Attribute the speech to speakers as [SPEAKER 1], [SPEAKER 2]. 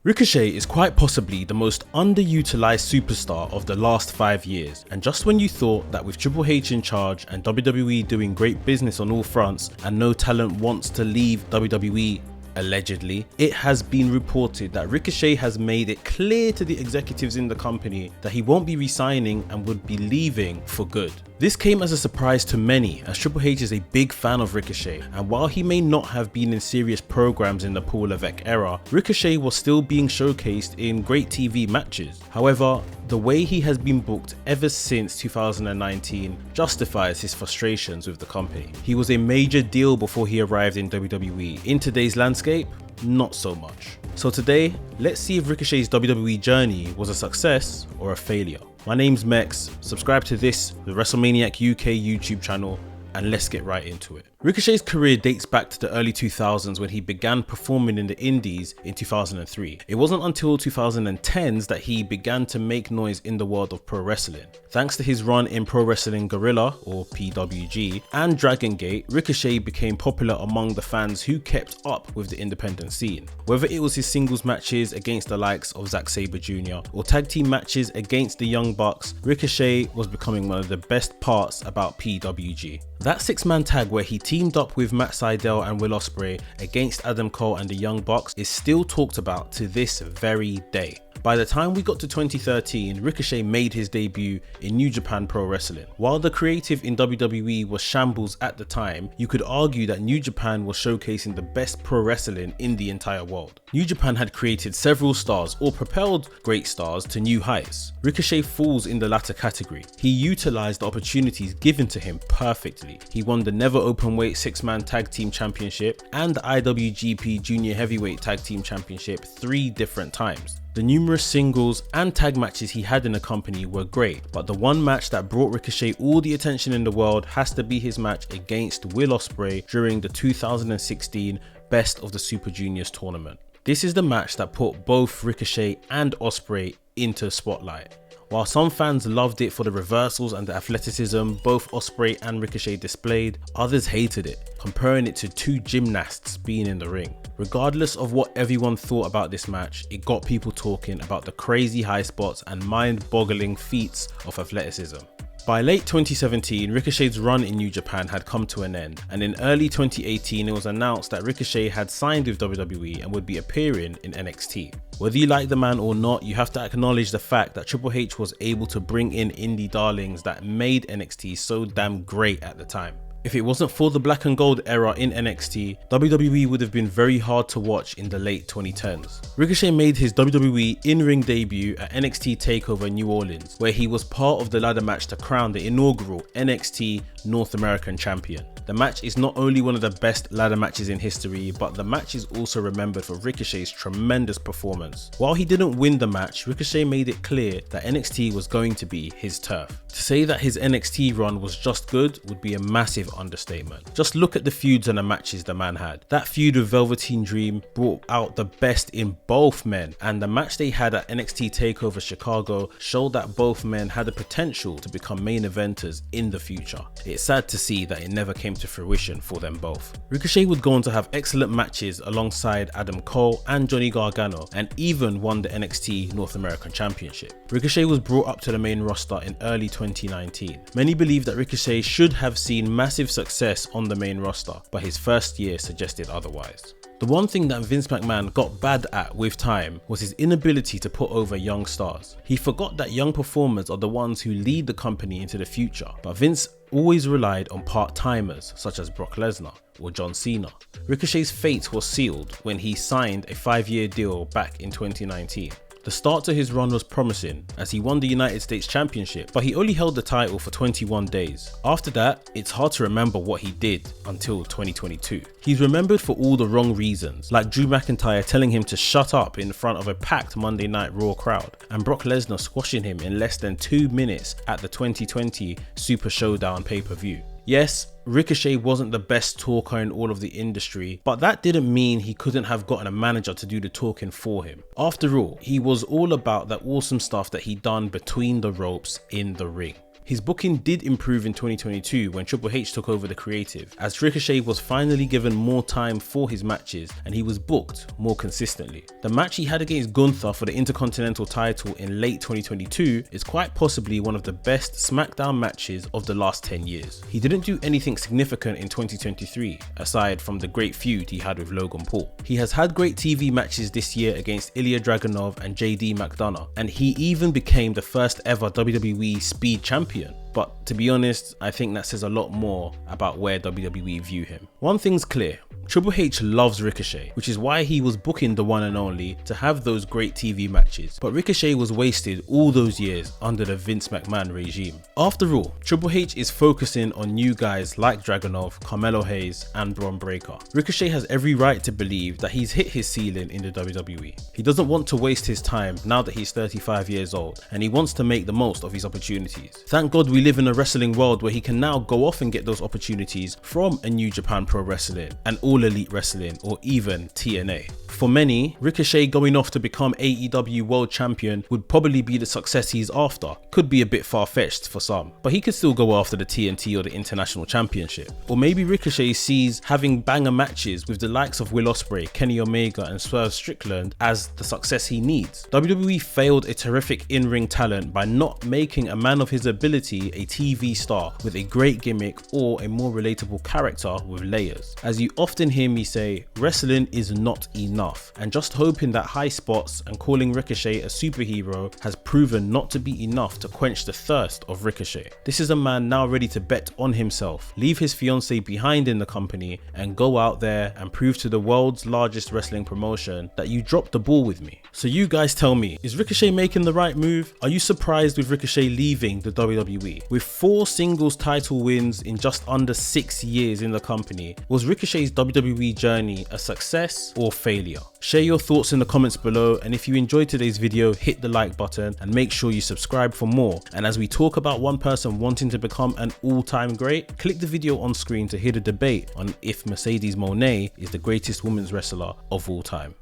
[SPEAKER 1] Ricochet is quite possibly the most underutilized superstar of the last 5 years, and just when you thought that with Triple H in charge and WWE doing great business on all fronts and no talent wants to leave WWE, allegedly, it has been reported that Ricochet has made it clear to the executives in the company that he won't be resigning and would be leaving for good. This came as a surprise to many, as Triple H is a big fan of Ricochet, and while he may not have been in serious programs in the Paul Levesque era, Ricochet was still being showcased in great TV matches. However, the way he has been booked ever since 2019 justifies his frustrations with the company. He was a major deal before he arrived in WWE. In today's landscape, not so much. So today, let's see if Ricochet's WWE journey was a success or a failure. My name's Mex, subscribe to this, the WrestleManiac UK YouTube channel, and let's get right into it. Ricochet's career dates back to the early 2000s when he began performing in the indies in 2003. It wasn't until 2010s that he began to make noise in the world of pro wrestling. Thanks to his run in Pro Wrestling Guerrilla, or PWG, and Dragon Gate, Ricochet became popular among the fans who kept up with the independent scene. Whether it was his singles matches against the likes of Zack Sabre Jr. or tag team matches against the Young Bucks, Ricochet was becoming one of the best parts about PWG. That 6-man tag where he teamed up with Matt Sydal and Will Ospreay against Adam Cole and the Young Bucks is still talked about to this very day. By the time we got to 2013, Ricochet made his debut in New Japan Pro Wrestling. While the creative in WWE was shambles at the time, you could argue that New Japan was showcasing the best pro wrestling in the entire world. New Japan had created several stars or propelled great stars to new heights. Ricochet falls in the latter category. He utilized the opportunities given to him perfectly. He won the Never Openweight 6-man Tag Team Championship and the IWGP Junior Heavyweight Tag Team Championship 3 different times. The numerous singles and tag matches he had in the company were great, but the one match that brought Ricochet all the attention in the world has to be his match against Will Ospreay during the 2016 Best of the Super Juniors tournament. This is the match that put both Ricochet and Ospreay into the spotlight. While some fans loved it for the reversals and the athleticism both Ospreay and Ricochet displayed, others hated it, comparing it to two gymnasts being in the ring. Regardless of what everyone thought about this match, it got people talking about the crazy high spots and mind-boggling feats of athleticism. By late 2017, Ricochet's run in New Japan had come to an end, and in early 2018 it was announced that Ricochet had signed with WWE and would be appearing in NXT. Whether you like the man or not, you have to acknowledge the fact that Triple H was able to bring in indie darlings that made NXT so damn great at the time. If it wasn't for the black and gold era in NXT, WWE would have been very hard to watch in the late 2010s. Ricochet made his WWE in-ring debut at NXT TakeOver New Orleans, where he was part of the ladder match to crown the inaugural NXT North American Champion. The match is not only one of the best ladder matches in history, but the match is also remembered for Ricochet's tremendous performance. While he didn't win the match, Ricochet made it clear that NXT was going to be his turf. To say that his NXT run was just good would be a massive understatement. Just look at the feuds and the matches the man had. That feud with Velveteen Dream brought out the best in both men, and the match they had at NXT TakeOver Chicago showed that both men had the potential to become main eventers in the future. It's sad to see that it never came to fruition for them both. Ricochet would go on to have excellent matches alongside Adam Cole and Johnny Gargano, and even won the NXT North American Championship. Ricochet was brought up to the main roster in early 2019. Many believe that Ricochet should have seen massive success on the main roster, but his first year suggested otherwise. The one thing that Vince McMahon got bad at with time was his inability to put over young stars. He forgot that young performers are the ones who lead the company into the future, but Vince always relied on part-timers such as Brock Lesnar or John Cena. Ricochet's fate was sealed when he signed a 5-year deal back in 2019. The start to his run was promising as he won the United States Championship, but he only held the title for 21 days. After that, it's hard to remember what he did until 2022. He's remembered for all the wrong reasons, like Drew McIntyre telling him to shut up in front of a packed Monday Night Raw crowd, and Brock Lesnar squashing him in less than 2 minutes at the 2020 Super Showdown pay-per-view. Yes, Ricochet wasn't the best talker in all of the industry, but that didn't mean he couldn't have gotten a manager to do the talking for him. After all, he was all about that awesome stuff that he'd done between the ropes in the ring. His booking did improve in 2022 when Triple H took over the creative, as Ricochet was finally given more time for his matches and he was booked more consistently. The match he had against Gunther for the Intercontinental title in late 2022 is quite possibly one of the best SmackDown matches of the last 10 years. He didn't do anything significant in 2023, aside from the great feud he had with Logan Paul. He has had great TV matches this year against Ilya Dragunov and JD McDonough, and he even became the first ever WWE Speed Champion. But to be honest, I think that says a lot more about where WWE view him. One thing's clear, Triple H loves Ricochet, which is why he was booking the one and only to have those great TV matches. But Ricochet was wasted all those years under the Vince McMahon regime. After all, Triple H is focusing on new guys like Dragunov, Carmelo Hayes and Bron Breakker. Ricochet has every right to believe that he's hit his ceiling in the WWE. He doesn't want to waste his time now that he's 35 years old, and he wants to make the most of his opportunities. Thank God we live in a wrestling world where he can now go off and get those opportunities from a New Japan Pro Wrestling and All Elite Wrestling or even TNA. For many, Ricochet going off to become AEW World Champion would probably be the success he's after. Could be a bit far-fetched for some, but he could still go after the TNT or the International Championship. Or maybe Ricochet sees having banger matches with the likes of Will Ospreay, Kenny Omega and Swerve Strickland as the success he needs. WWE failed a terrific in-ring talent by not making a man of his ability a TV star with a great gimmick or a more relatable character with layers. As you often hear me say, wrestling is not enough, and just hoping that high spots and calling Ricochet a superhero has proven not to be enough to quench the thirst of Ricochet. This is a man now ready to bet on himself, leave his fiancée behind in the company and go out there and prove to the world's largest wrestling promotion that you dropped the ball with me. So you guys tell me, is Ricochet making the right move? Are you surprised with Ricochet leaving the WWE? With 4 singles title wins in just under 6 years in the company, was Ricochet's WWE journey a success or failure? Share your thoughts in the comments below, and if you enjoyed today's video, hit the like button and make sure you subscribe for more. And as we talk about one person wanting to become an all-time great, click the video on screen to hear the debate on if Mercedes Moné is the greatest women's wrestler of all time.